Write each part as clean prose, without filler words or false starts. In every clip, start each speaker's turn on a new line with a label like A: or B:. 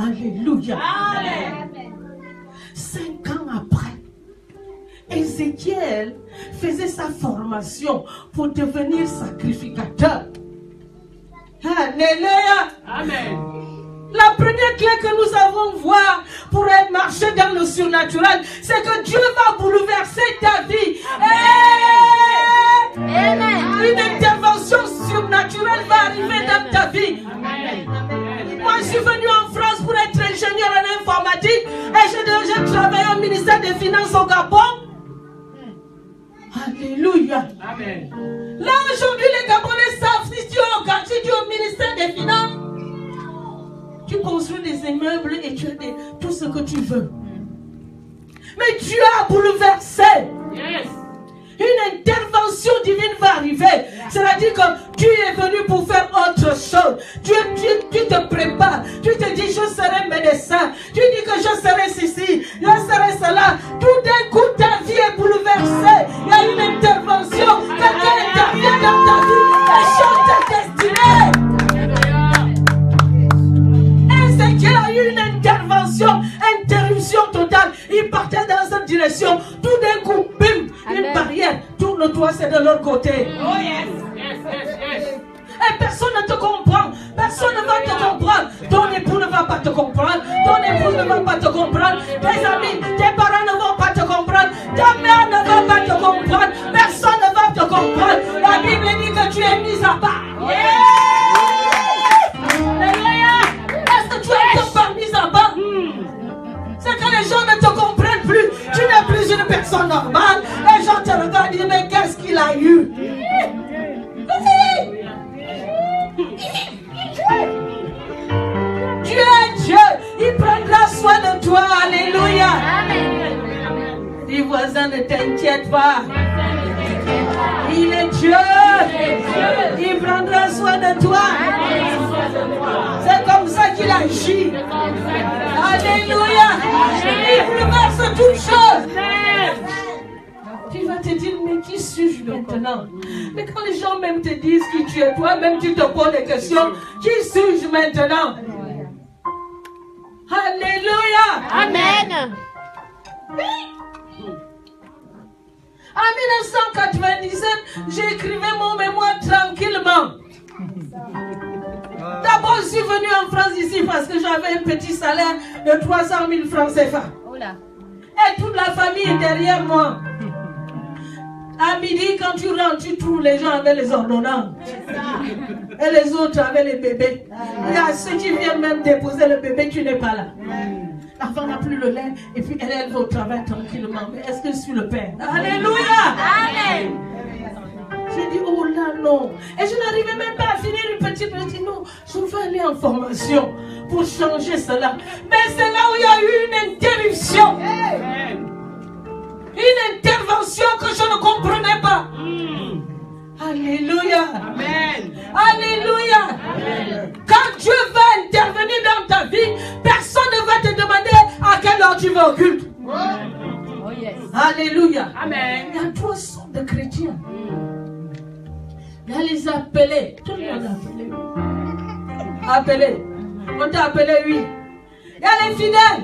A: Alléluia.
B: Amen.
A: 5 ans après, Ézéchiel faisait sa formation pour devenir sacrificateur. Alléluia.
B: Amen.
A: La première clé que nous avons voir pour marcher dans le surnaturel, c'est que Dieu va bouleverser ta vie.
C: Amen.
A: Une intervention surnaturelle va arriver dans ta vie.
B: Amen.
A: Moi, je suis venu en France pour être ingénieur en informatique et j'ai travaillé au ministère des Finances au Gabon. Alléluia.
B: Amen.
A: Là, aujourd'hui, les Gabonais savent si tu es au ministère des Finances, tu construis des immeubles et tu as tout ce que tu veux. Mais Dieu a bouleversé.
B: Yes.
A: Une intervention divine va arriver. C'est-à-dire que tu es venu pour faire autre chose. Tu te prépares. Tu te dis, je serai médecin. Tu dis que je serai ceci, je serai cela. Tout d'un coup, ta vie est bouleversée. Il y a une intervention. Quelqu'un intervient dans ta vie et change ta destinée. Ézéchiel a eu une interruption totale. Il partait dans cette direction. Tout d'un coup, bim, une barrière. Tourne-toi, c'est de l'autre côté.
B: Oh yes. Yes, yes, yes.
A: Et personne ne te comprend. Personne ne va te comprendre. Ton époux ne va pas te comprendre. Ton épouse ne va pas te comprendre. Tes amis, tes parents ne vont pas te comprendre. Ta mère ne va pas te comprendre. Personne ne va te comprendre. La Bible dit que tu es mis à part. Est-ce que tu es quelque part mis à part? C'est que les gens ne te comprennent plus. Tu n'es plus une personne normale. Les gens te regardent et disent, mais qu'est-ce qu'il a eu? Dieu est Dieu. Il prendra soin de toi. Alléluia. Dis voisin, ne t'inquiète pas. Il est Dieu. Il prendra soin de toi. C'est comme ça qu'il agit. Alléluia. Il bouleverse toutes choses. Tu vas te dire, mais qui suis-je maintenant? Mais quand les gens même te disent qui tu es, toi-même tu te poses des questions. Qui suis-je maintenant? Alléluia.
C: Amen.
A: En 1997, j'écrivais mon mémoire tranquillement. D'abord, je suis venu en France ici parce que j'avais un petit salaire de 300 000 francs CFA. Et toute la famille est derrière moi. À midi, quand tu rentres, tu trouves les gens avec les ordonnances. Et les autres avec les bébés. Il y a ceux qui viennent même déposer le bébé, tu n'es pas là. L'enfant n'a plus le lait et puis elle va au travail tranquillement. Mais est-ce que je suis le père? Alléluia!
C: Amen.
A: J'ai dit, oh là, non. Et je n'arrivais même pas à finir une petite. Je dis, non, je veux aller en formation pour changer cela. Mais c'est là où il y a eu une interruption. Une intervention que je ne comprenais pas. Alléluia.
B: Amen.
A: Alléluia.
B: Amen.
A: Quand Dieu va intervenir dans ta vie, personne ne va te demander à quelle heure tu vas au culte.
C: Oh yes.
A: Alléluia.
B: Amen.
A: Il y a 3 sortes de chrétiens. Il y a les appelés. Tout le monde est appelé. Appelé. On t'a appelé, oui. Il y a les fidèles.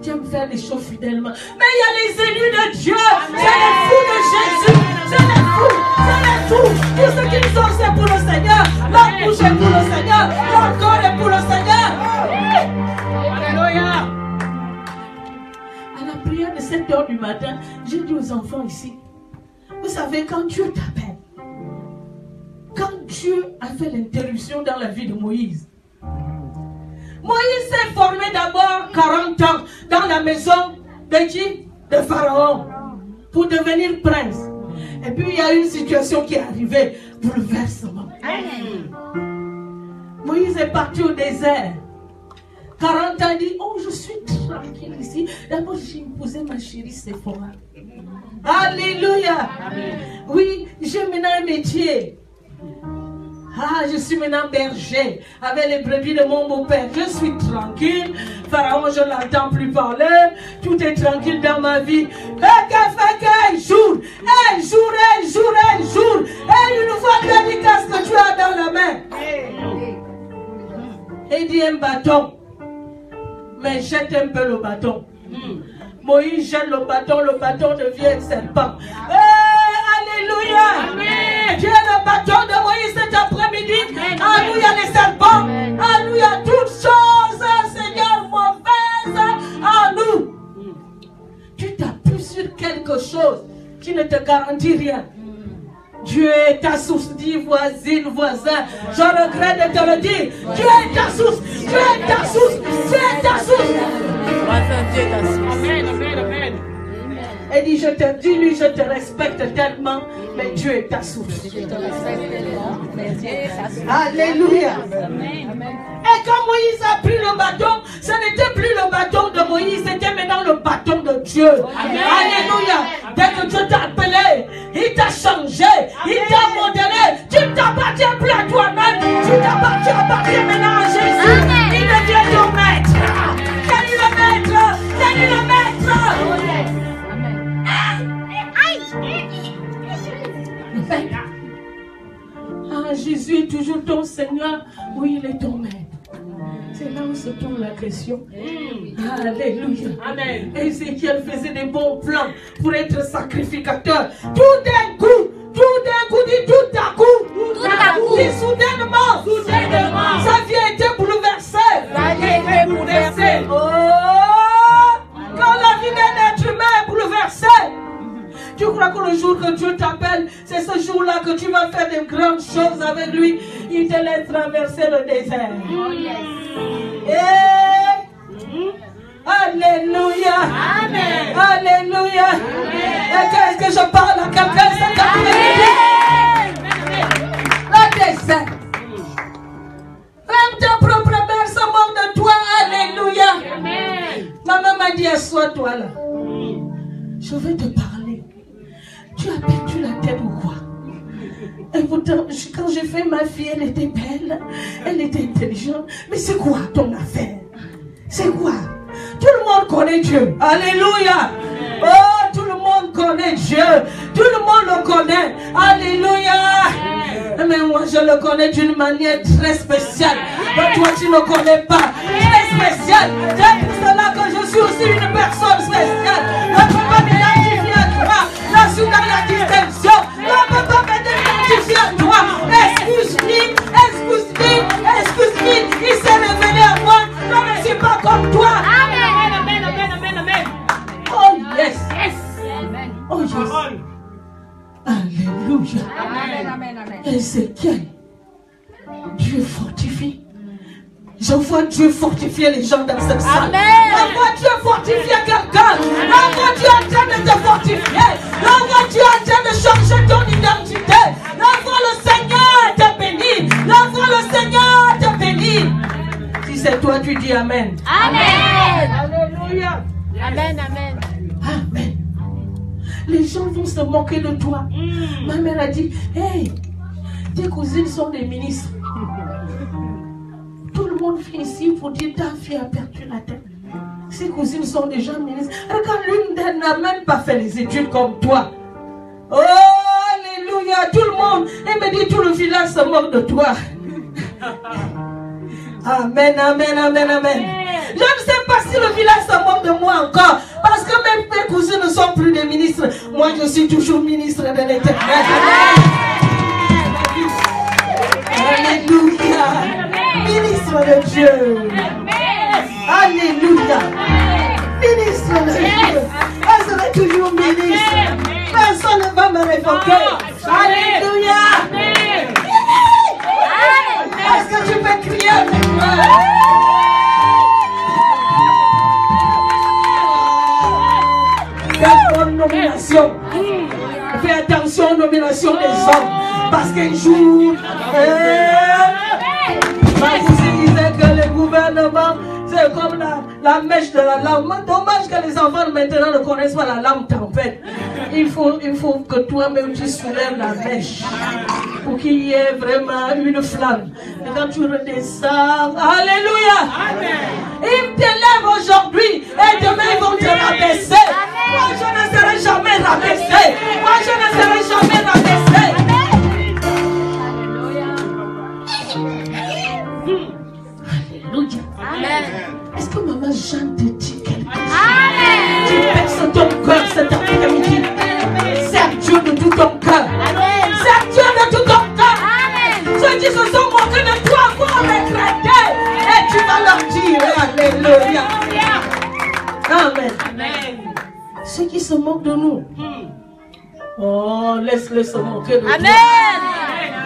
A: Ils aiment faire les choses fidèlement. Mais il y a les élus de Dieu. C'est les fous de Jésus. C'est les fous. C'est les fous. Tout ce qu'ils ont, c'est pour le Seigneur. Leur bouche est pour le Seigneur. Leur corps est pour le Seigneur.
B: Alléluia.
A: À la prière de 7 heures du matin, j'ai dit aux enfants ici, vous savez, quand Dieu t'appelle, quand Dieu a fait l'interruption dans la vie de Moïse, Moïse s'est formé d'abord 40 ans dans la maison de qui? De Pharaon, pour devenir prince. Et puis il y a une situation qui est arrivée, bouleversement. Moïse est parti au désert. 40 ans, il dit, oh, je suis tranquille ici. D'abord, j'ai imposé ma chérie Séphora. Alléluia. Oui, j'ai maintenant un métier. Ah, je suis maintenant berger avec les brebis de mon beau-père. Je suis tranquille. Pharaon, je ne l'entends plus parler. Tout est tranquille dans ma vie. Et jour. Et une fois que tu qu'est-ce que tu as dans la main? Et dit un bâton. mais jette un peu le bâton. Moïse jette le bâton devient un serpent. Alléluia. Dieu le bâton de Moïse cet après-midi. Alléluia les serpents. Alléluia toutes choses, Seigneur, mauvaises en nous. Tu t'appuies sur quelque chose qui ne te garantit rien. Dieu est ta source, dit voisine, voisin. Je regrette de te le dire. Dieu est ta source. Dieu est ta source. Dieu est ta source.
B: Amen, amen, amen.
A: Elle dit, je te dis, lui, je te respecte tellement, mais Dieu est ta source. Alléluia. Et quand Moïse a pris le bâton, ce n'était plus le bâton de Moïse, c'était maintenant le bâton de Dieu. Alléluia. Dès que Dieu t'a appelé, il t'a changé, il t'a modélé. Tu ne t'appartiens plus à toi-même, tu appartiens maintenant à Jésus. Il devient ton maître. Quel est le maître? Quel est le maître? Ah, Jésus est toujours ton Seigneur. Oui, il est ton maître. C'est là où se pose la question. Alléluia.
B: Amen.
A: Ézéchiel faisait des bons plans pour être sacrificateur. Tout d'un coup, dit tout à coup, dit soudainement, sa vie a été bouleversée. Oh, quand la vie d'un être humain est bouleversée, tu crois que le jour que Dieu t'appelle, c'est ce jour-là que tu vas faire de grandes choses avec lui. Il te laisse traverser le désert. Alléluia.
B: Amen.
A: Alléluia. Et qu'est-ce que je parle à quelqu'un cet après-midi? Le désert. Même ta propre mère se moque de toi. Alléluia. Maman m'a dit, assois-toi là. Je vais te parler. Tu as perdu la tête ou quoi? Et pourtant, quand j'ai fait ma fille, elle était belle, elle était intelligente. Mais c'est quoi ton affaire? C'est quoi? Tout le monde connaît Dieu. Alléluia. Oh, tout le monde connaît Dieu. Tout le monde le connaît. Alléluia. Mais moi, je le connais d'une manière très spéciale. Mais toi, tu ne le connais pas. Très spéciale. C'est pour cela que je suis aussi une personne spéciale. Ne peut pas m'identifier à toi. Là, sous dans la distinction. Ne peut pas m'identifier à toi. Excuse-moi. Il s'est révélé à moi. Je ne suis pas comme toi.
B: Amen, amen, amen, amen.
A: Oh, yes.
B: Yes.
A: Oh, yes. Alléluia. Ézéchiel, Dieu fortifie. Je vois Dieu fortifier les gens dans cette salle. Je vois Dieu fortifier quelqu'un. Je vois Dieu en train de te fortifier. Je vois Dieu en train de changer ton identité. Je vois le Seigneur te bénir. Je vois le Seigneur te bénir. Si c'est toi, tu dis Amen.
C: Amen.
A: Alléluia.
C: Amen, amen.
A: Amen. Les gens vont se moquer de toi. Ma mère a dit, hey, tes cousines sont des ministres. Tout le monde vient ici pour dire ta fille a perdu la tête. Ses cousines sont déjà ministres. Regarde, l'une d'elles n'a même pas fait les études comme toi. Oh, alléluia, tout le monde. Elle me dit, tout le village se moque de toi. Amen, amen, amen, amen. Je ne sais pas si le village se moque de moi encore. Parce que même mes cousins ne sont plus des ministres. Moi, je suis toujours ministre de l'Éternel. Alléluia. Ministre de Dieu. Alléluia. Ministre de Dieu. Je serai toujours ministre. Personne ne va me révoquer. Alléluia. Est-ce que tu peux crier avec moi? Fais bonne nomination. Fais attention aux nominations des hommes. Parce qu'un jour, ma cousine disait que le gouvernement, c'est comme la mèche de la lampe. Dommage que les enfants maintenant ne connaissent pas la lampe tempête. Il faut que toi-même tu soulèves la mèche. Pour qu'il y ait vraiment une flamme. Et quand tu redescends, alléluia. Ils t'élèvent aujourd'hui et demain ils vont te rabaisser. Moi je ne serai jamais rabaissé. Moi je ne serai jamais rabaissé. Alléluia. Est-ce que maman Jeanne Alléluia. Amen.
B: Amen.
A: Ceux qui se moquent de nous, oh, laisse-le se moquer de nous.
C: Amen.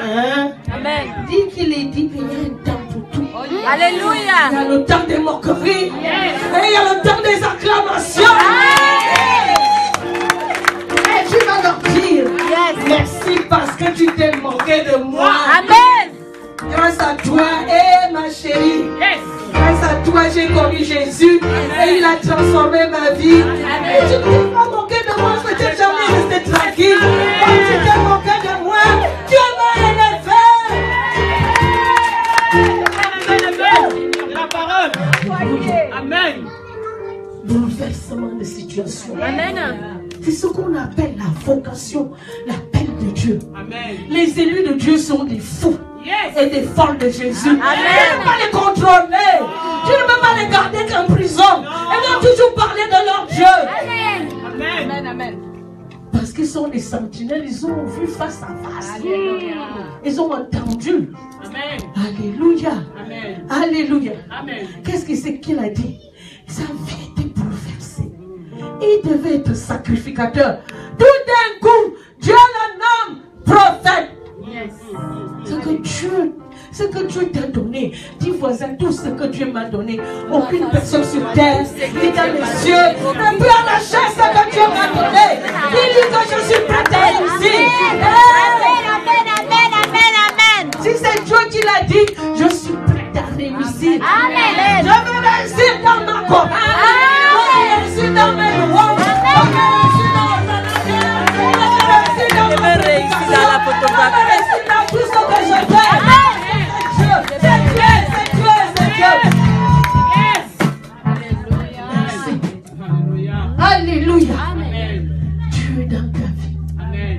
A: Hein?
C: Amen.
A: Dis qu'il est dit qu'il y a un temps pour tout.
C: Alléluia.
A: Il y a le temps des moqueries. Et il y a le temps des acclamations. Et tu vas leur dire merci parce que tu t'es moqué de moi.
C: Amen.
A: Grâce à toi, ma chérie.
B: Yes.
A: Grâce à toi, j'ai connu Jésus. Et il a transformé ma vie. Et tu ne t'es pas moqué de moi. Je ne t'ai jamais resté tranquille. Quand tu t'es moqué de moi, Dieu m'a élevé.
B: La parole. Amen.
A: Bouleversement de situation.
C: Amen.
A: C'est ce qu'on appelle la vocation, l'appel de Dieu.
B: Amen.
A: Les élus de Dieu sont des fous
B: Yes.
A: et des folles de Jésus.
C: Amen.
A: Tu ne peux pas les contrôler. Tu ne peux pas les garder qu'en prison. Et donc toujours parler de leur Dieu.
B: Amen.
C: Amen.
A: Parce qu'ils sont des sentinelles, ils ont vu face à face. Ils ont entendu.
B: Amen.
A: Alléluia.
B: Amen.
A: Alléluia.
B: Amen.
A: Qu'est-ce que c'est qu'il a dit? Sa vie était bouleversée. Il devait être sacrificateur. Tout d'un coup, Dieu le nomme prophète.
B: Yes.
A: Ce que Dieu t'a donné. Dis voisin, tout ce que Dieu m'a donné. Aucune personne sur terre, ni dans les cieux, ne peut arracher ce que Dieu m'a donné. Dis-lui que je suis prêt à réussir.
C: Amen.
A: Si c'est Dieu qui l'a dit, je suis prêt à réussir.
C: Amen.
A: Je veux réussir dans ma commande. Je veux réussir dans mes louanges. Je veux réussir dans la photographie. Je veux réussir dans tout ce que je fais. C'est Dieu. Alléluia.
B: Amen.
A: Dieu est dans ta vie.
B: Amen.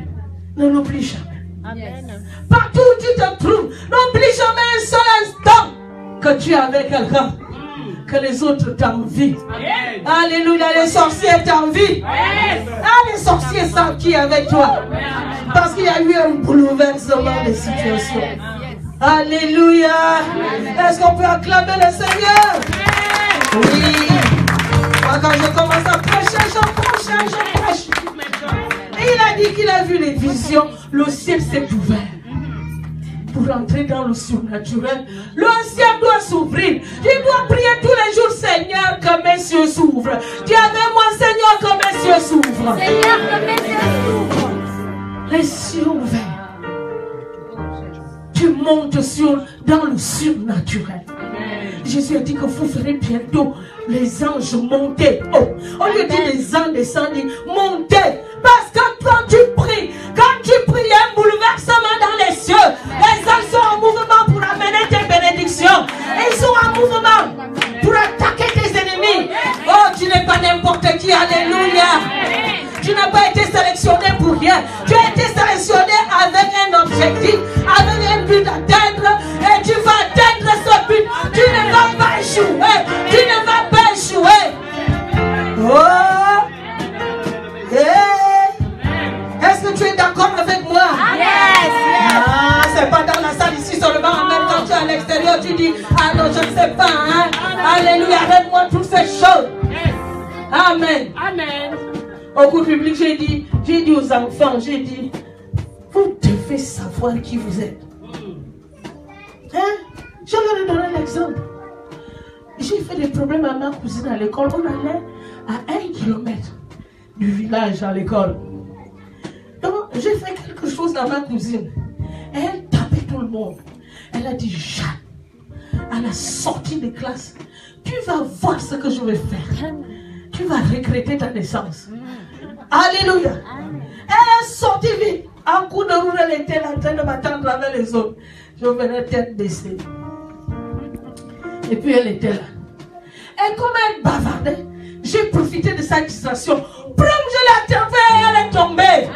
A: Ne l'oublie jamais.
C: Amen.
A: Partout où tu te trouves, n'oublie jamais un seul instant que tu es avec quelqu'un. Que les autres t'envient.
B: Amen.
A: Alléluia, les sorciers t'envient.
B: Yes.
A: Ah, les sorciers savent qui est avec toi. Parce qu'il y a eu un bouleversement de situation. Alléluia. Est-ce qu'on peut acclamer le Seigneur? Oui. Moi, quand je commence à prêcher, je prêche. Et il a dit qu'il a vu les visions. Le ciel s'est ouvert. Pour entrer dans le surnaturel, le ciel doit s'ouvrir. Tu dois prier tous les jours, Seigneur, que mes cieux s'ouvrent. Dis avec moi, Seigneur, que mes cieux s'ouvrent.
C: Seigneur, que mes yeux s'ouvrent.
A: Les cieux ouverts. Tu montes dans le surnaturel. Jésus a dit que vous ferez bientôt les anges monter. Oh, au lieu de dire les anges descendre, monter. Parce que quand tu pries, il y a un bouleversement dans les cieux. Les anges sont en mouvement pour amener tes bénédictions. Ils sont en mouvement pour attaquer tes ennemis. Oh, tu n'es pas n'importe qui. Alléluia. Tu n'as pas été sélectionné pour rien. Tu as été sélectionné avec un objectif, avec un but à atteindre. Et tu vas atteindre ce but. Tu ne vas pas échouer. Tu ne vas pas échouer. Oh. Hey. Est-ce que tu es d'accord avec moi?
C: Yes.
A: Ah, c'est pas dans la salle ici seulement. Même quand tu es à l'extérieur, tu dis, ah non, je ne sais pas. Hein? Alléluia, arrête-moi toutes ces choses. Amen.
B: Amen.
A: Au cours public, j'ai dit aux enfants, j'ai dit, vous devez savoir qui vous êtes. Hein? Je leur ai donné l'exemple. J'ai fait des problèmes à ma cousine à l'école. On allait à 1 kilomètre du village à l'école. Donc, j'ai fait quelque chose à ma cousine. Elle tapait tout le monde. Elle a dit, Jeanne, à la sortie de classe, tu vas voir ce que je vais faire. Tu vas regretter ta naissance. Alléluia. Elle est sortie vite. En coup de roue, elle était en train de m'attendre avec les autres. Je venais tête baissée. Et puis elle était là. Et comme elle bavardait, j'ai profité de sa distraction. Boum, je l'ai attrapée et elle est tombée.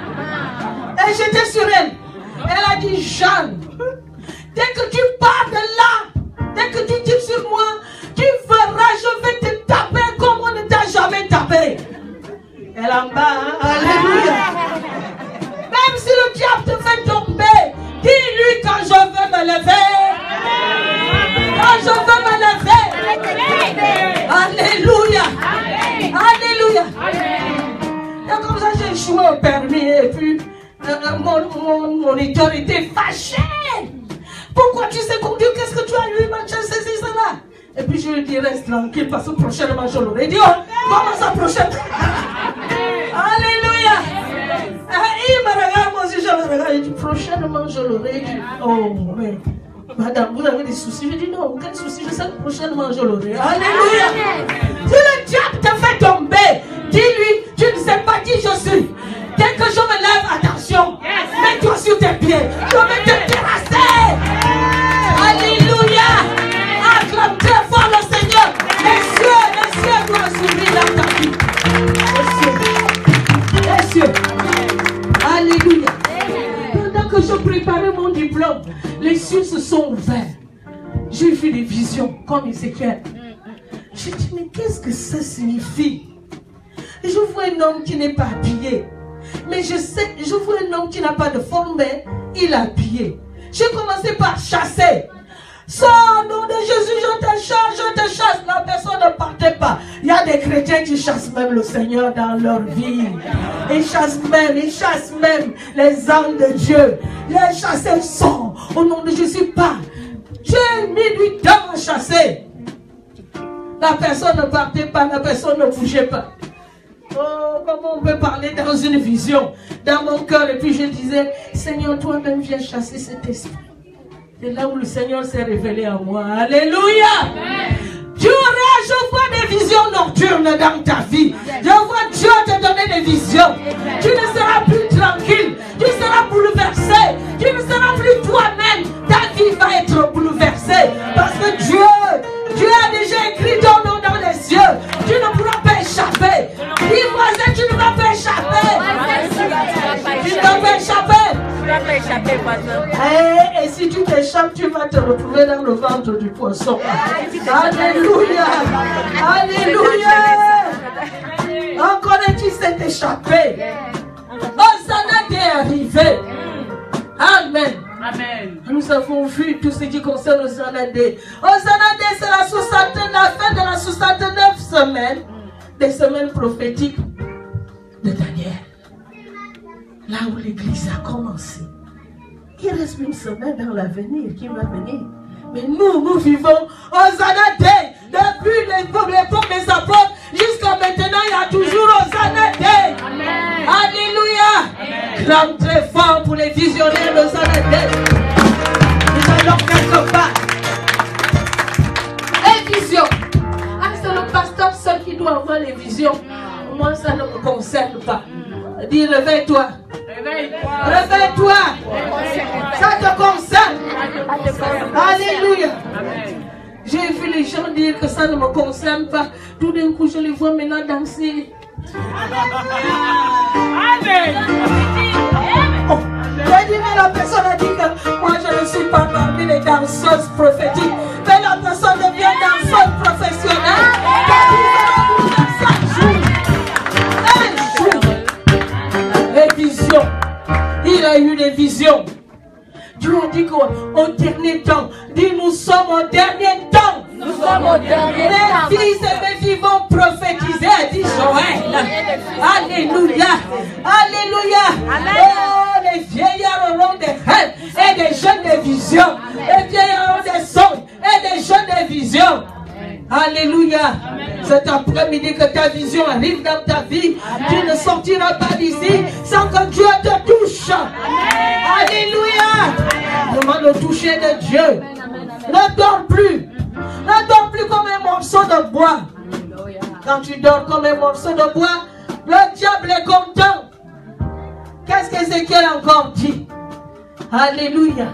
A: Et j'étais sur elle. Elle a dit, Jeanne, dès que tu pars de là, dès que tu tires sur moi, tu verras, je vais te taper comme on ne t'a jamais tapé. Elle en bas, hein? Alléluia. Même si le diable te fait tomber, dis-lui quand je veux me lever. Quand je veux me lever. mon moniteur était fâché. Pourquoi tu sais conduire? Qu'est-ce que tu as eu, machin, ceci, cela? Et puis je lui dis, reste tranquille, parce que prochainement je l'aurai dit. Oh, comment ça prochainement? Alléluia. Il me regarde, moi aussi je le regarde. Il dit, prochainement je l'aurai dit. Oh, mais madame, vous avez des soucis? Je dis, non, aucun souci, je sais que prochainement je l'aurai. Alléluia. Si le diable te fait tomber, dis-lui, tu ne sais pas qui je suis. Dès que je me lève, attention, mets-toi sur tes pieds. Je vais te terrasser. Alléluia. Acclame très fort le Seigneur. Les cieux doivent s'ouvrir dans ta vie. Les cieux. Alléluia. Pendant que je préparais mon diplôme, les cieux se sont ouverts. J'ai vu des visions comme Ézéchiel. Je dis, mais qu'est-ce que ça signifie? Je vois un homme qui n'est pas habillé. Mais je vois un homme qui n'a pas de forme, mais il est habillé. J'ai commencé par chasser. Sors, nom de Jésus, je te chasse. La personne ne partait pas. Il y a des chrétiens qui chassent même le Seigneur dans leur vie. Ils chassent même les âmes de Dieu. Les chasseurs sont au nom de Jésus pas. Dieu a mis du temps à chasser. La personne ne partait pas, la personne ne bougeait pas. Oh, comment on peut parler dans une vision, dans mon cœur. Et puis je disais, Seigneur, toi-même viens chasser cet esprit. C'est là où le Seigneur s'est révélé à moi. Alléluia. Tu auras, je vois des visions nocturnes dans ta vie. Je vois Dieu te donner des visions. Tu ne seras plus tranquille. Tu seras bouleversé. Tu ne seras plus toi-même. Ta vie va être bouleversée. Parce que Dieu a déjà écrit ton nom dans les cieux. Tu ne pourras pas échapper. Dis voisin, tu ne vas pas échapper. Tu ne vas pas échapper. Tu ne vas pas échapper, voisin. Et si tu t'échappes, tu vas te retrouver dans le ventre du poisson. Alléluia. Alléluia. Encore un qui s'est échappé. Hosanna est arrivé. Amen. Amen. Nous avons vu tout ce qui concerne Hosanna. Hosanna, c'est la fin de la 69 semaine des semaines prophétiques de Daniel. Là où l'église a commencé. Il reste une semaine dans l'avenir qui va venir. Mais nous vivons Hosanna Day. Depuis l'époque des apôtres jusqu'à maintenant, il y a toujours Hosanna Day. Amen. Alléluia. Clame très fort pour les visionnaires de Hosanna Day. Nous allons quelque part. Les visions. Ah, c'est le pasteur seul qui doit avoir les visions. Moi, ça ne me concerne pas. Dis, réveille-toi. Réveille-toi. Ça te concerne. Alléluia. J'ai vu les gens dire que ça ne me concerne pas. Tout d'un coup, je les vois maintenant danser. Amen. Oh, j'ai dit, mais la personne a dit que moi, je ne suis pas parmi les danseuses prophétiques. Mais la personne devient danseuse professionnelle. Les visions. Il a eu des visions. Dieu a dit qu'au dernier temps, dit nous sommes au dernier temps. Nous sommes au dernier temps. Mes fils et mes filles vont prophétiser, a dit Joël. Alléluia. Alléluia. Oh, les vieillards auront des rêves et des jeunes des visions. Les vieillards auront des songes et des jeunes des visions. Alléluia. Cet après-midi que ta vision arrive dans ta vie, tu ne sortiras pas d'ici sans que Dieu te touche. Alléluia. Demande le toucher de Dieu. Ne dors plus. Ne dors plus comme un morceau de bois. Quand tu dors comme un morceau de bois, le diable est content. Qu'est-ce qu'Ézéchiel a encore dit? Alléluia.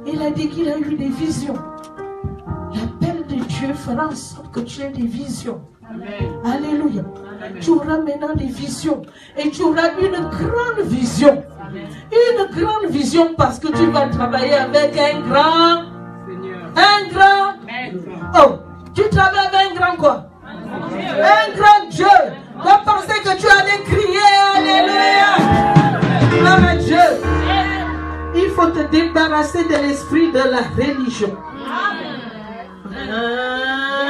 A: Il a dit qu'il a eu des visions. L'appel de Dieu fera en sorte que tu aies des visions. Amen. Alléluia. Amen. Tu auras maintenant des visions. Et tu auras une grande vision. Amen. Une grande vision parce que tu vas travailler avec un grand Seigneur. Un grand Maître. Oh, tu travailles avec un grand quoi? Un grand Dieu. Tu as pensé que tu allais crier. Alléluia. Gloire à Dieu. Il faut te débarrasser de l'esprit de la religion.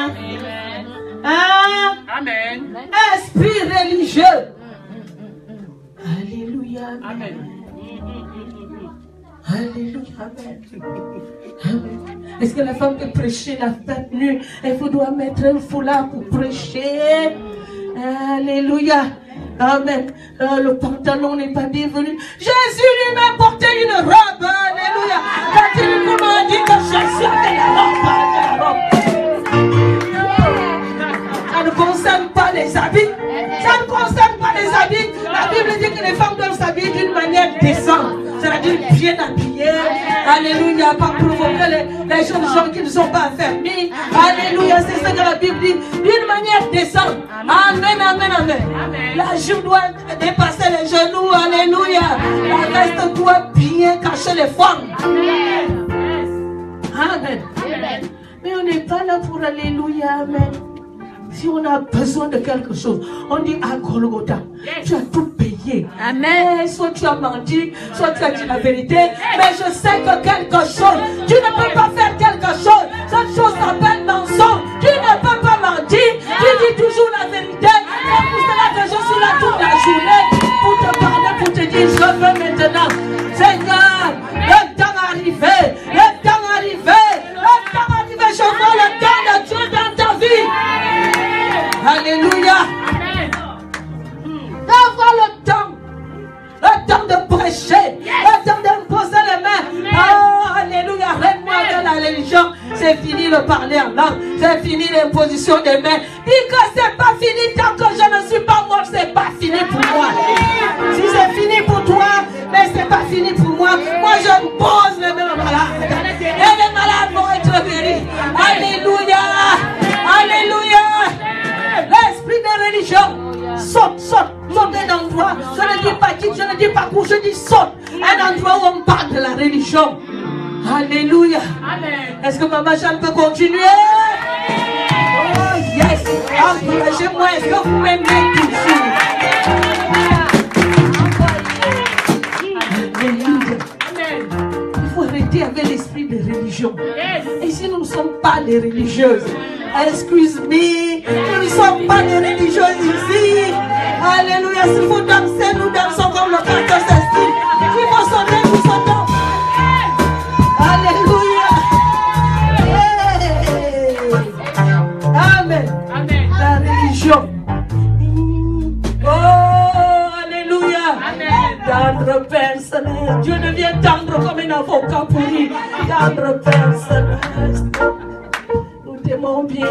A: Amen. Amen. Esprit religieux. Alléluia. Amen. Alléluia. Amen. Amen. Est-ce que la femme peut prêcher la fête nue? Elle doit mettre un foulard pour prêcher. Alléluia. Amen. Le pantalon n'est pas bienvenu. Jésus lui-même portait une robe. Alléluia. Quand il nous a dit que Jésus avait la robe. Ça ne concerne pas les habits. Ça ne concerne pas les habits. La Bible dit que les femmes doivent s'habiller d'une manière décente. C'est-à-dire bien habillées. Alléluia. Pas provoquer les jeunes gens qui ne sont pas affermis. Alléluia. C'est ce que la Bible dit. D'une manière décente. Amen, amen, amen. La joue doit dépasser les genoux. Alléluia. La veste doit bien cacher les femmes. Amen. Mais on n'est pas là pour alléluia. Amen. Si on a besoin de quelque chose, on dit à Golgotha, tu as tout payé. Amen. Soit tu as menti, soit tu as dit la vérité. Mais je sais que quelque chose, tu ne peux pas faire quelque chose. Cette chose s'appelle mensonge. Tu ne peux pas mentir. Tu dis toujours la vérité. C'est pour cela que je suis là toute la journée pour te parler, pour te dire, je veux maintenant. Seigneur, le temps arrivé. Le temps arrivé. Le temps arrivé. Je veux le temps de Dieu dans ta vie. Alléluia. D'avoir le temps de prêcher, le temps d'imposer les mains. Oh, alléluia. Arrête-moi de la religion. C'est fini de parler en langue. C'est fini l'imposition des mains. Dis que c'est pas fini tant que je ne suis pas mort. C'est pas fini pour moi. Si c'est fini pour toi, mais c'est pas fini pour moi. Moi, je me pose les mains aux malades. Et les malades vont être guéris. Alléluia. Alléluia. L'esprit de religion, saute un endroit. Je ne dis pas quitte, je ne dis pas couche, je dis saute. Un endroit où on parle de la religion. Alléluia. Est-ce que Maman Jeanne peut continuer? Oh yes. Encouragez-moi, est-ce que vous m'aimez toujours? Alléluia. Il faut arrêter avec l'esprit de religion. Et si nous ne sommes pas des religieuses, excuse-moi, nous ne sommes pas des religieuses ici. Alléluia. S'il faut danser, nous dansons comme le pasteur s'estime. S'il faut sonner, nous sonnons. Alléluia. Amen. Amen. La religion. Oh, alléluia. Tendre Père Céleste. Dieu devient tendre comme un avocat pourri. Tendre Père Céleste. T'aimons bien.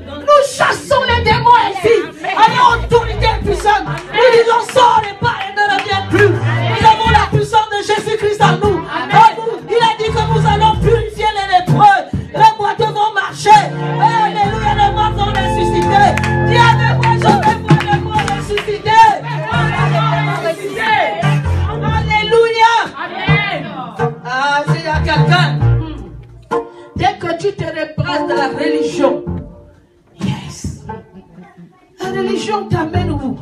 A: Nous chassons les démons ici. Avec autorité puissante. Nous disons sors et pas et ne reviens plus. Nous avons la puissance de Jésus-Christ en nous. Il a dit que nous allons purifier les lépreux. Les boiteux vont marcher. Alléluia, les morts vont ressusciter. Dis avec moi, je vais voir les morts ressusciter. Alléluia. Amen. Ah, s'il y a quelqu'un. Dès que tu te reprends de la religion, yes, la religion t'amène où?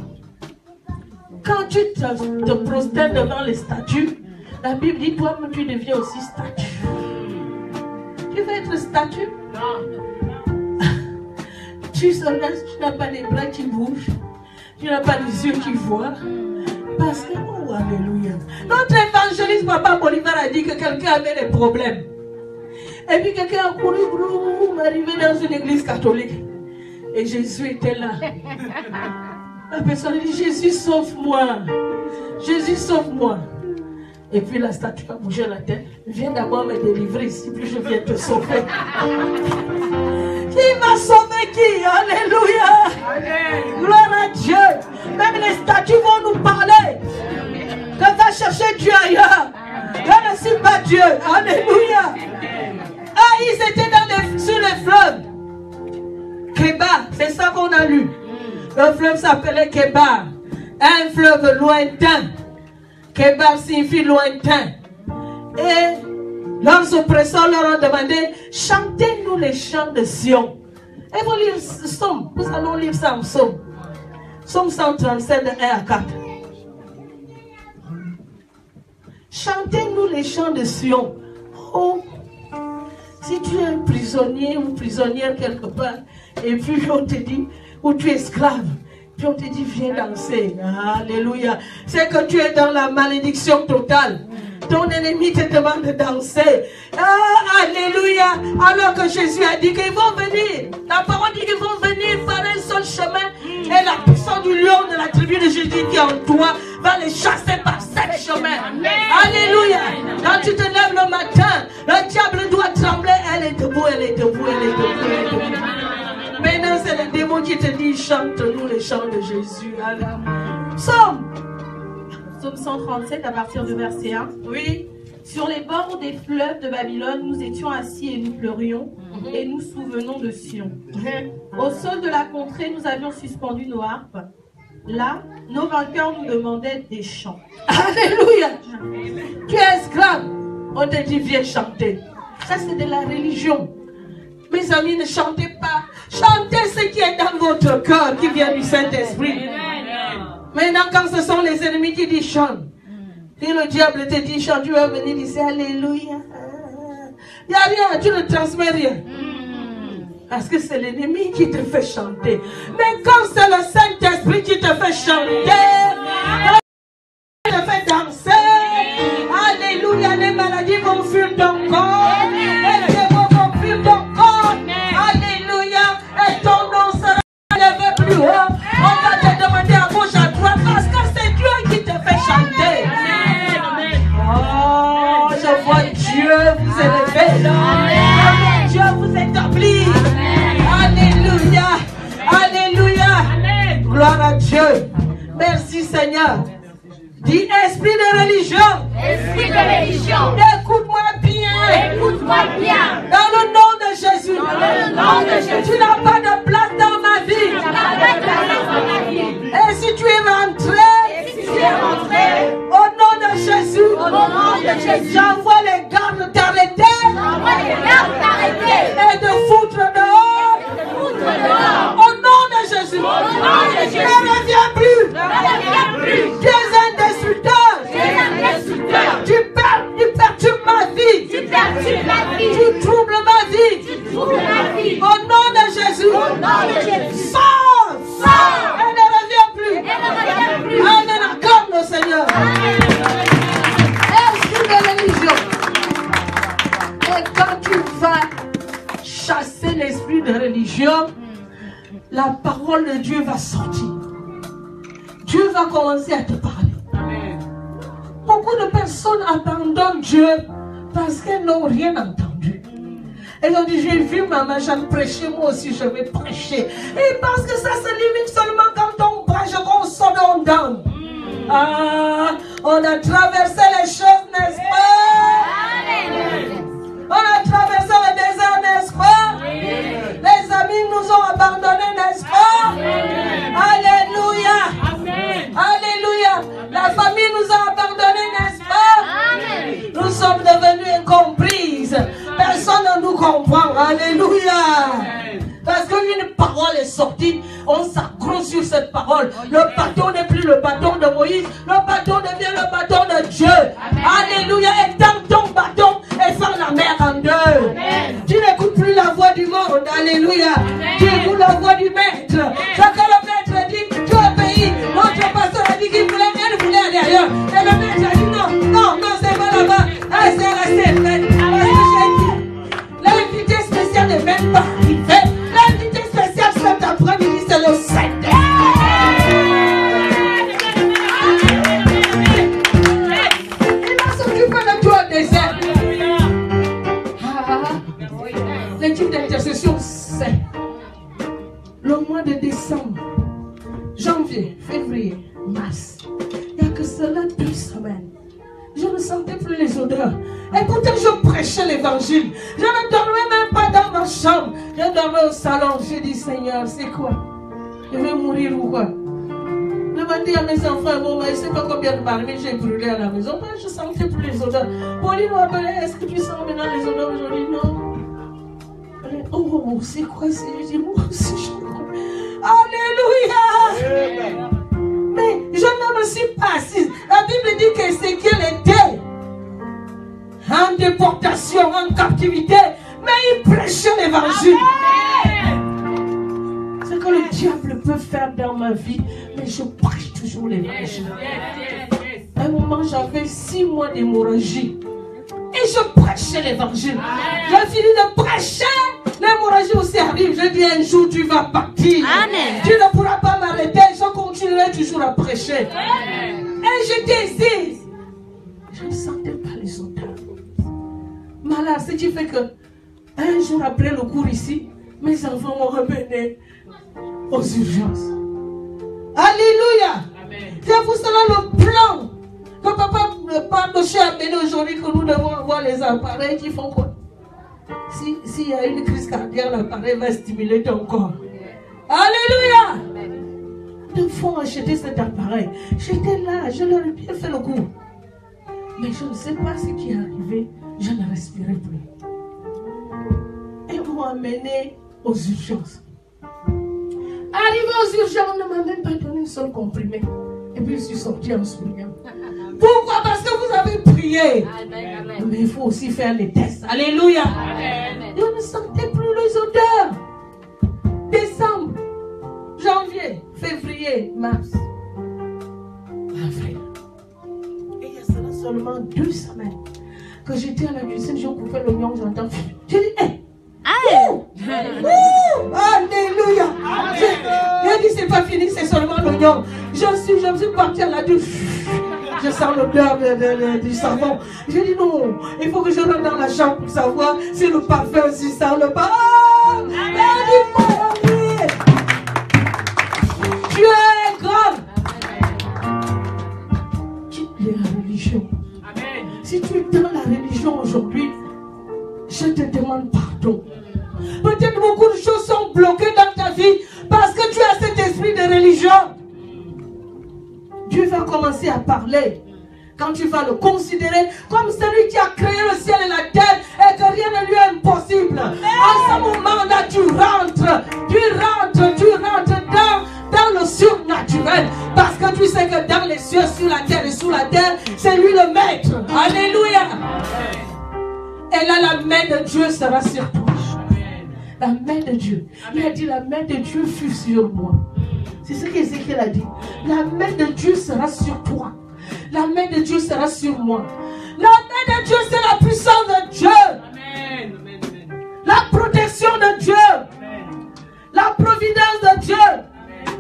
A: Quand tu te prosternes devant les statues, la Bible dit toi-même tu deviens aussi statue. Tu veux être statue? Tu n'as pas les bras qui bougent, tu n'as pas les yeux qui voient. Parce que, oh alléluia, notre évangéliste Papa Bolivar a dit que quelqu'un avait des problèmes. Et puis quelqu'un a couru, arrivé dans une église catholique. Et Jésus était là. La personne dit, Jésus sauve-moi. Jésus sauve-moi. Et puis la statue a bougé la tête. Viens d'abord me délivrer ici, puis je viens te sauver. Qui m'a sauvé qui? Alléluia. Amen. Gloire à Dieu. Même les statues vont nous parler. Que va chercher Dieu ailleurs. Je ne suis pas Dieu. Alléluia. Ah, ils étaient sur les fleuves. Kébar, c'est ça qu'on a lu. Le fleuve s'appelait Kébar. Un fleuve lointain. Kébar signifie lointain. Et leurs oppresseurs leur ont demandé, chantez-nous les chants de Sion. Et vous lire Psaume. Nous allons lire ça en Psaume. Psaume 137 de 1 à 4. Chantez-nous les chants de Sion. Oh, si tu es un prisonnier ou prisonnière quelque part, et puis on te dit, ou tu es esclave, puis on te dit, viens danser. Alléluia. C'est que tu es dans la malédiction totale. ton ennemi te demande de danser. Ah, alléluia. Alors que Jésus a dit qu'ils vont venir. La parole dit qu'ils vont venir par un seul chemin. Et la puissance du lion de la tribu de Jésus qui est en toi va les chasser par 7 chemins. Alléluia. Quand tu te lèves le matin, le diable doit trembler. Elle est debout, elle est debout, elle est debout, elle est debout. Maintenant, c'est le démon qui te dit, chante-nous les chants de Jésus. Psaume 137 à partir du verset 1. Oui. Sur les bords des fleuves de Babylone, nous étions assis et nous pleurions et nous souvenons de Sion. Au sol de la contrée, nous avions suspendu nos harpes. Là, nos vainqueurs nous demandaient des chants. Alléluia. Tu es esclave. On te dit, viens chanter. Ça, c'est de la religion. Mes amis, ne chantez pas. Chantez ce qui est dans votre cœur, qui vient du Saint-Esprit. Maintenant, quand ce sont les ennemis qui disent chante, et le diable te dit chante, tu vas venir ici, alléluia. Il n'y a rien, tu ne transmets rien. Parce que c'est l'ennemi qui te fait chanter. Mais quand c'est le Saint-Esprit qui te fait chanter, qui te fait danser, alléluia, les maladies vont fuir ton corps, les démons vont fuir ton corps, alléluia, et ton nom sera élevé plus haut. On va te demander à gauche, à droite, parce que c'est Dieu qui te fait chanter. Oh, je vois Dieu vous élever. Dieu vous établit. Alléluia. Alléluia. Gloire à Dieu. Merci Seigneur. Dis esprit de religion.
C: Esprit de religion.
A: Écoute-moi bien.
C: Écoute-moi bien.
A: Dans le nom de Jésus.
C: Dans le nom de Jésus.
A: Tu n'as pas de place dans ma vie.
C: Tu n'as pas de place dans ma vie.
A: Et si tu es rentré.
C: Tu es rentré.
A: Au nom de Jésus.
C: Au nom de Jésus.
A: J'envoie les gardes t'arrêter.
C: J'envoie les gardes t'arrêter.
A: Et de foutre dehors. Au nom de Jésus.
C: Au nom de Jésus.
A: Ne reviens plus.
C: Ne reviens plus.
A: Tu es un destructeur.
C: Tu es un destructeur.
A: Tu perturbes ma vie.
C: Tu perturbes ma vie.
A: Tu troubles ma vie.
C: Tu troubles ma vie.
A: Au nom de Jésus.
C: Au nom de Jésus.
A: Sors.
C: Sors.
A: Et ne reviens plus.
C: Et ne reviens plus.
A: Amen. Accorde le Seigneur. Esprit de religion. Et quand tu vas chasser l'esprit de religion, la parole de Dieu va sortir. Dieu va commencer à te parler. Beaucoup de personnes abandonnent Dieu parce qu'elles n'ont rien entendu. Elles ont dit, j'ai vu ma machine prêcher, moi aussi je vais prêcher. Et parce que ça se limite seulement quand on prêche, qu'on sonne, on donne. Ah, on a traversé les choses, n'est-ce pas? On a traversé le désert, n'est-ce pas? Les amis nous ont abandonnés, n'est-ce pas? Alléluia. Alléluia. La famille nous a abandonnés, n'est-ce pas? Nous sommes devenus incomprises. Personne ne nous comprend. Alléluia. Parce qu'une parole est sortie, on s'accroche sur cette parole. Le bâton n'est plus le bâton de Moïse, le bâton devient le bâton de Dieu. Alléluia. Étends ton bâton et fais la mer en deux. Tu n'écoutes plus la voix du monde. Alléluia. Tu écoutes la voix du maître. Quand le maître dit, tu obéis. Notre pasteur a dit qu'il voulait, elle voulait aller ailleurs. Et le maître a dit non, c'est pas là-bas. C'est resté maître. Parce que j'ai dit, l'invité spécial n'est même pas arrivé. L'invité spécial cet après-midi, c'est le Saint-Esprit. Il va s'occuper de toi au désert. L'équipe d'intercession, c'est le mois de décembre, janvier, février, mars. Il n'y a que cela 2 semaines. Je ne sentais plus les odeurs. Et pourtant, je prêchais l'évangile. Je ne dormais même pas dans ma chambre. Je dormais au salon. J'ai dit, Seigneur, c'est quoi? Je vais mourir ou quoi? Demandez à mes enfants, bon, je ne sais pas combien de barils j'ai brûlé à la maison. Mais je ne sentais plus les odeurs. Pauline m'a appelé, est-ce que tu sens maintenant les odeurs? Je dis non. Oh, c'est quoi? Je dis, moi aussi, je crois. Alléluia! Mais je ne me suis pas assise. La Bible dit qu'Ézéchiel était en déportation, en captivité, mais il prêchait l'évangile. C'est que le diable peut faire dans ma vie, mais je prêche toujours l'évangile. À un moment, j'avais 6 mois d'hémorragie. Et je prêchais l'évangile. J'ai fini de prêcher. L'hémorragie aussi arrive. Je dis un jour tu vas partir.
C: Amen.
A: Tu ne pourras pas m'arrêter. Je continuerai toujours à prêcher. Et j'étais ici. Je ne sentais pas les odeurs. Malade, ce qui fait que un jour après le cours ici, mes enfants m'ont ramené aux urgences. Alléluia. C'est pour cela le plan que papa Pandoché a mené aujourd'hui que nous devons avoir les appareils qui font quoi? S'il y a une crise cardiaque, l'appareil va stimuler ton corps. Alléluia. Deux fois acheter cet appareil. J'étais là, je leur ai bien fait le coup. Mais je ne sais pas ce qui est arrivé. Je ne respirais plus. Et ils m'ont amené aux urgences. Arrivé aux urgences, on ne m'a même pas donné un seul comprimé. Et puis je suis sortie en souriant. Pourquoi? Parce que vous avez prié.
C: Amen.
A: Mais il faut aussi faire les tests. Alléluia.
C: Amen.
A: Et on ne sentait plus les odeurs. Décembre, janvier, février, mars, avril. Et il y a cela seulement 2 semaines que j'étais à la cuisine, j'ai coupé l'oignon, j'entends. J'ai dit, hé! Alléluia! J'ai dit, c'est pas fini, c'est seulement l'oignon. Je me suis partie à la douche. Je sens l'odeur du savon. J'ai dit non, il faut que je rentre dans la chambre pour savoir si le parfum aussi sent le parfum. Dieu est grand. Quitte la religion. Si tu es dans la religion aujourd'hui, je te demande pardon. Peut-être beaucoup de choses sont bloquées dans ta vie parce que tu as cet esprit de religion. Dieu va commencer à parler quand tu vas le considérer comme celui qui a créé le ciel et la terre et que rien ne lui est impossible. En ce moment-là, tu rentres dans le surnaturel parce que tu sais que dans les cieux, sur la terre et sous la terre, c'est lui le maître. Alléluia. Et là, la main de Dieu sera sur toi. La main de Dieu. Il a dit, la main de Dieu fut sur moi. C'est ce qu'Ézéchiel a dit. La main de Dieu sera sur toi. La main de Dieu sera sur moi. La main de Dieu, c'est la puissance de Dieu.
B: Amen.
A: La protection de Dieu. La providence de Dieu.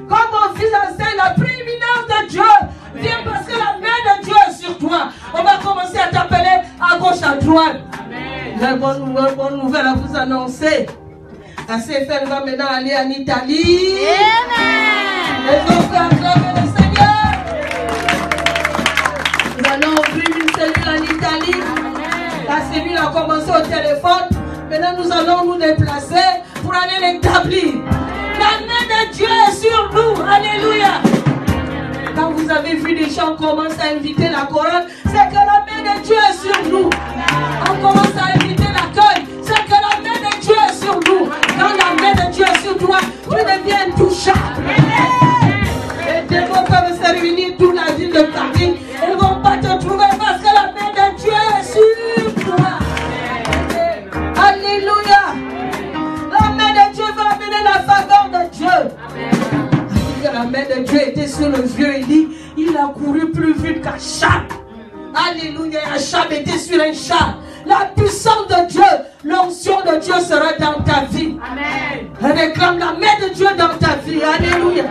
A: Comme mon fils enseigne, la prééminence de Dieu. Viens parce que la main de Dieu est sur toi. On va commencer à t'appeler à gauche, à droite. J'ai une bonne nouvelle à vous annoncer. La CFL va maintenant aller en Italie.
C: Amen.
A: Et donc, acclamer le Seigneur. Nous allons ouvrir une cellule en Italie. La cellule a commencé au téléphone. Maintenant, nous allons nous déplacer pour aller l'établir. La main de Dieu est sur nous. Alléluia. Quand vous avez vu des gens commencer à inviter la couronne, c'est que la main de Dieu est sur nous. On commence à inviter l'accueil, c'est que la main de Dieu est sur nous. Quand la main de Dieu est sur toi, tu deviens touchable. Les démons peuvent se réunir toute la ville de Paris. Ils ne vont pas te trouver parce que la main de Dieu est sur toi. Alléluia. La main de Dieu va amener la faveur de Dieu. La main de Dieu était sur le vieux Élie. Il a couru plus vite qu'Achab. Alléluia. Achab était sur un char. La puissance de Dieu, l'onction de Dieu sera dans ta vie.
B: Amen.
A: Réclame la main de Dieu dans ta vie. Alléluia.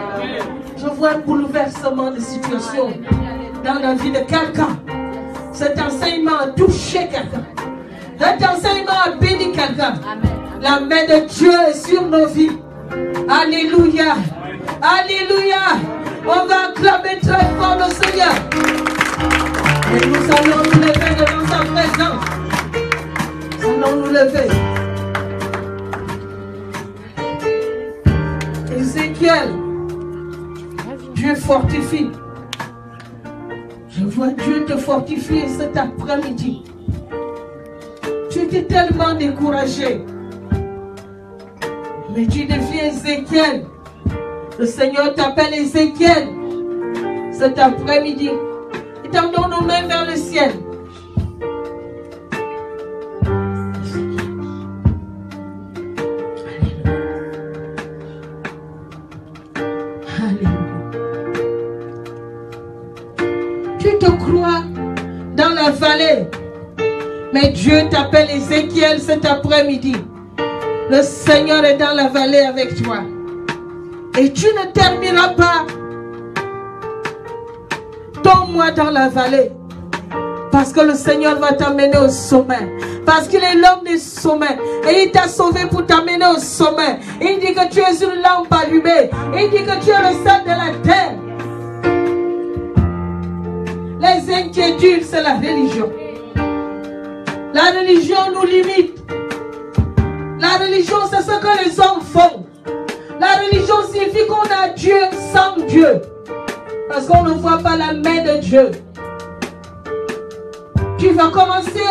A: Je vois un bouleversement de situation dans la vie de quelqu'un. Cet enseignement a touché quelqu'un. Cet enseignement a béni quelqu'un. La main de Dieu est sur nos vies. Alléluia. Alléluia. On va acclamer très fort le Seigneur. Et nous allons nous lever devant sa présence. Nous allons nous lever. Ézéchiel, Dieu fortifie. Je vois Dieu te fortifier cet après-midi. Tu étais tellement découragé. Mais tu deviens Ézéchiel. Le Seigneur t'appelle Ézéchiel cet après-midi. Étendons nos mains vers le ciel. Alléluia. Tu te crois Dieu t'appelle Ézéchiel cet après-midi. Le Seigneur est dans la vallée avec toi. Et tu ne termineras pas ton mois dans la vallée. Parce que le Seigneur va t'amener au sommet. Parce qu'il est l'homme des sommets. Et il t'a sauvé pour t'amener au sommet. Il dit que tu es une lampe allumée. Il dit que tu es le sel de la terre. Les inquiétudes, c'est la religion. La religion nous limite. La religion, c'est ce que les hommes font. La religion signifie qu'on a Dieu sans Dieu. Parce qu'on ne voit pas la main de Dieu. Tu vas commencer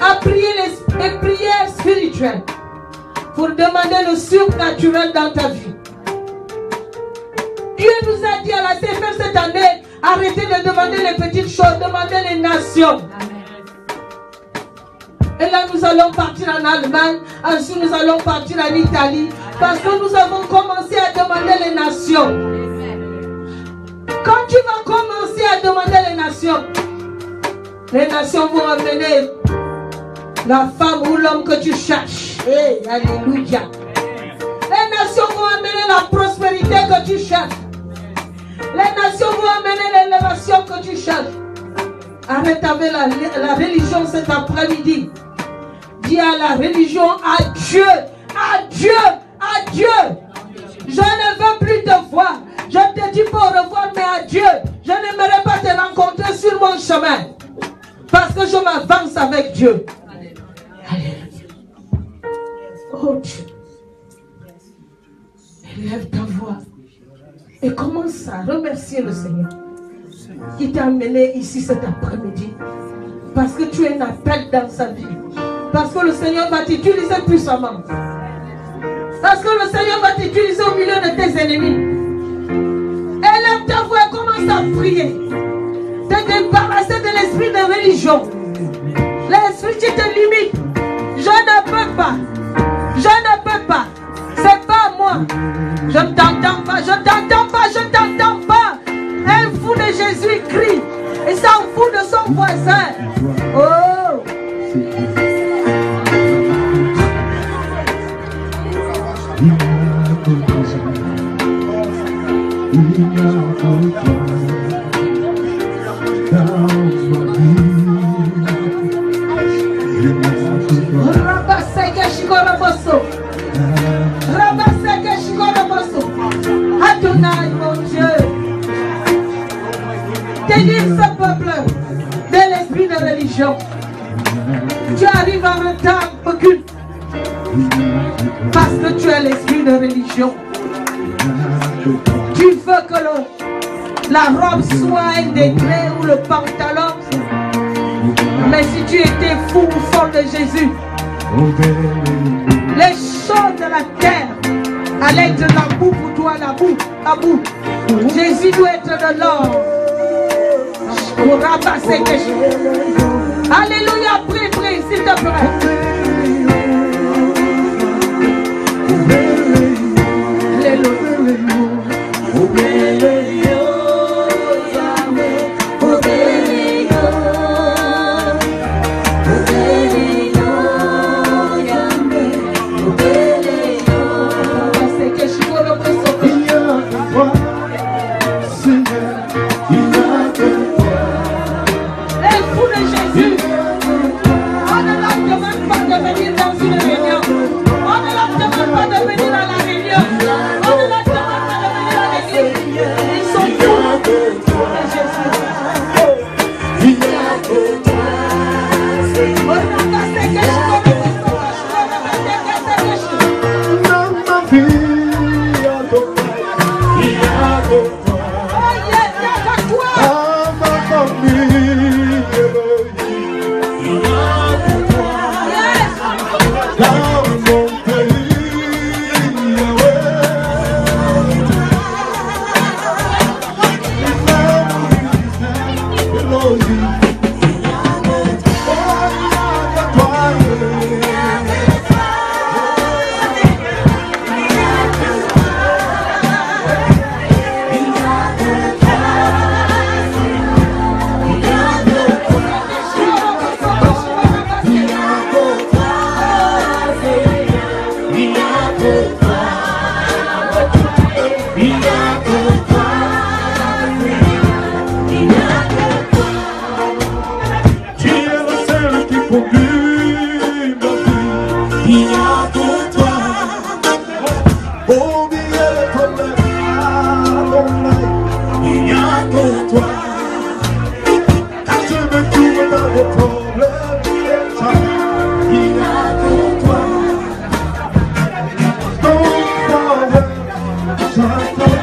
A: à prier les prières spirituelles pour demander le surnaturel dans ta vie. Dieu nous a dit à la CFM cette année, arrêtez de demander les petites choses, demandez les nations. Et là, nous allons partir en Allemagne, ensuite nous allons partir en Italie, parce que nous avons commencé à demander les nations. Quand tu vas commencer à demander les nations vont amener la femme ou l'homme que tu cherches. Hey, alléluia. Les nations vont amener la prospérité que tu cherches. Les nations vont amener l'élévation que tu cherches. Arrête avec la religion cet après-midi. Dis à la religion, à Dieu, à Dieu, à Dieu. Je ne veux plus te voir. Je ne te dis pas au revoir, mais à Dieu. Je n'aimerais pas te rencontrer sur mon chemin. Parce que je m'avance avec Dieu. Alléluia. Oh Dieu. Élève ta voix. Et commence à remercier le Seigneur qui t'a amené ici cet après-midi. Parce que tu es un appel dans sa vie. Parce que le Seigneur va t'utiliser puissamment. Parce que le Seigneur va t'utiliser au milieu de tes ennemis. Élève ta voix et commence à prier. Te débarrasser de l'esprit de religion. L'esprit qui te limite. Je ne peux pas. Je ne peux pas. C'est pas moi. Je ne t'entends pas. Je ne t'entends pas. Je ne t'entends pas. Un fou de Jésus crie. Et s'en fout de son voisin. Oh. Adonai, mon Dieu, délivre ce peuple de l'esprit de religion. Tu arrives en retard au culte parce que tu as l'esprit de religion. Tu veux que la robe soit un degré ou le pantalon. Mais si tu étais fou ou folle de Jésus, les choses de la terre allaient être la boue pour toi, la boue. Jésus doit être de l'or. Alléluia, prie, s'il te plaît.
D: Il n'y a que toi. Au milieu de problèmes, il n'y a que toi. Quand je me trouve dans des problèmes, il n'y a que toi. Ton problème, j'attends.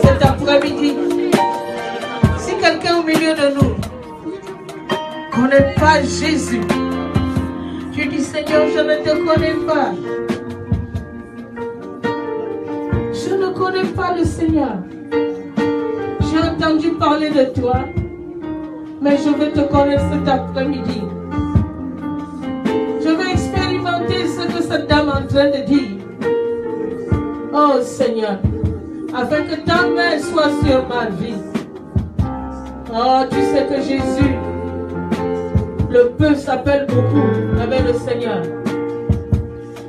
A: Cet après-midi, si quelqu'un au milieu de nous ne connaît pas Jésus, tu dis Seigneur, je ne te connais pas. Je ne connais pas le Seigneur. J'ai entendu parler de toi, mais je veux te connaître cet après-midi. Je veux expérimenter ce que cette dame est en train de dire. Oh Seigneur, afin que ta main soit sur ma vie. Oh, tu sais que Jésus, le peu s'appelle beaucoup avec le Seigneur.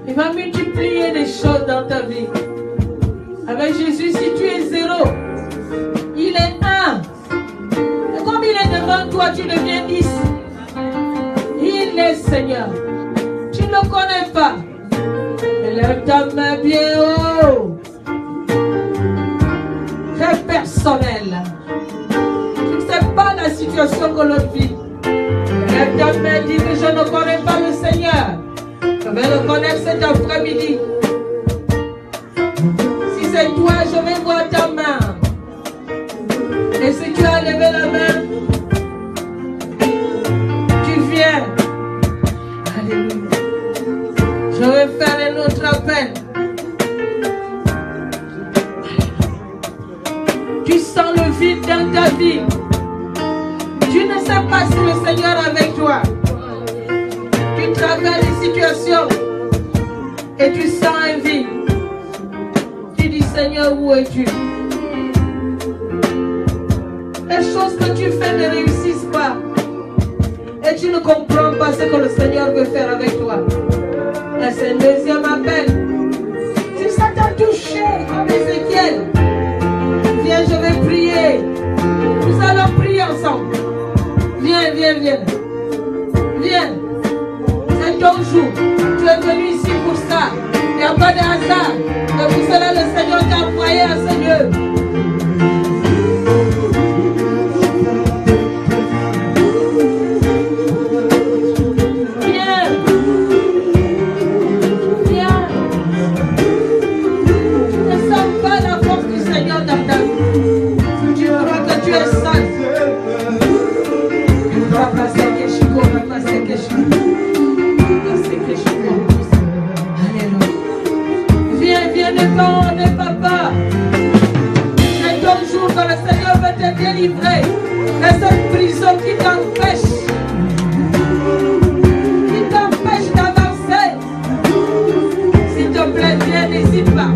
A: Il va multiplier les choses dans ta vie. Avec Jésus, si tu es 0, il est 1. Et comme il est devant toi, tu deviens 10. Il est Seigneur. Tu ne le connais pas. Lève ta main bien haut. Très personnel. Tu ne sais pas la situation que l'on vit. Lève ta main, dis que je ne connais pas le Seigneur. Je vais le connaître cet après-midi. Si c'est toi, je vais voir ta main. Et si tu as levé la main, tu viens. Alléluia. Je vais faire un autre appel. Tu sens le vide dans ta vie. Tu ne sais pas si le Seigneur est avec toi. Tu traverses des situations et tu sens un vide. Tu dis Seigneur, où es-tu? Les choses que tu fais ne réussissent pas. Et tu ne comprends pas ce que le Seigneur veut faire avec toi. Et c'est un deuxième appel. Si ça t'a touché comme Ézéchiel, viens, je vais prier. Nous allons prier ensemble. Viens, viens, viens. Viens. C'est ton jour. Tu es venu ici pour ça. Il n'y a pas de hasard. Et pour cela, le Seigneur t'a envoyé à ce lieu. Délivrer de cette prison qui t'empêche d'avancer. S'il te plaît, viens, n'hésite pas.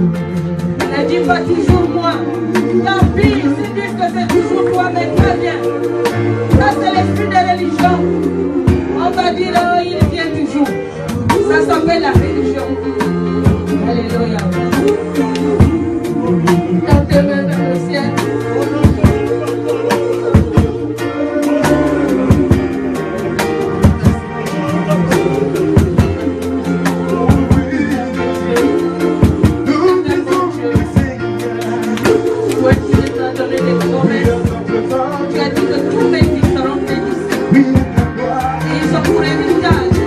A: Ne dis pas toujours moi. Tant pis, s'ils disent que c'est toujours toi, mais très bien. Ça, c'est l'esprit de religion. On va dire, oh, il vient toujours. Ça s'appelle la religion. Alléluia. Dans tes mains vers le ciel. Tu as dit que tous mes fils seront bénis. Et ils ont pour héritage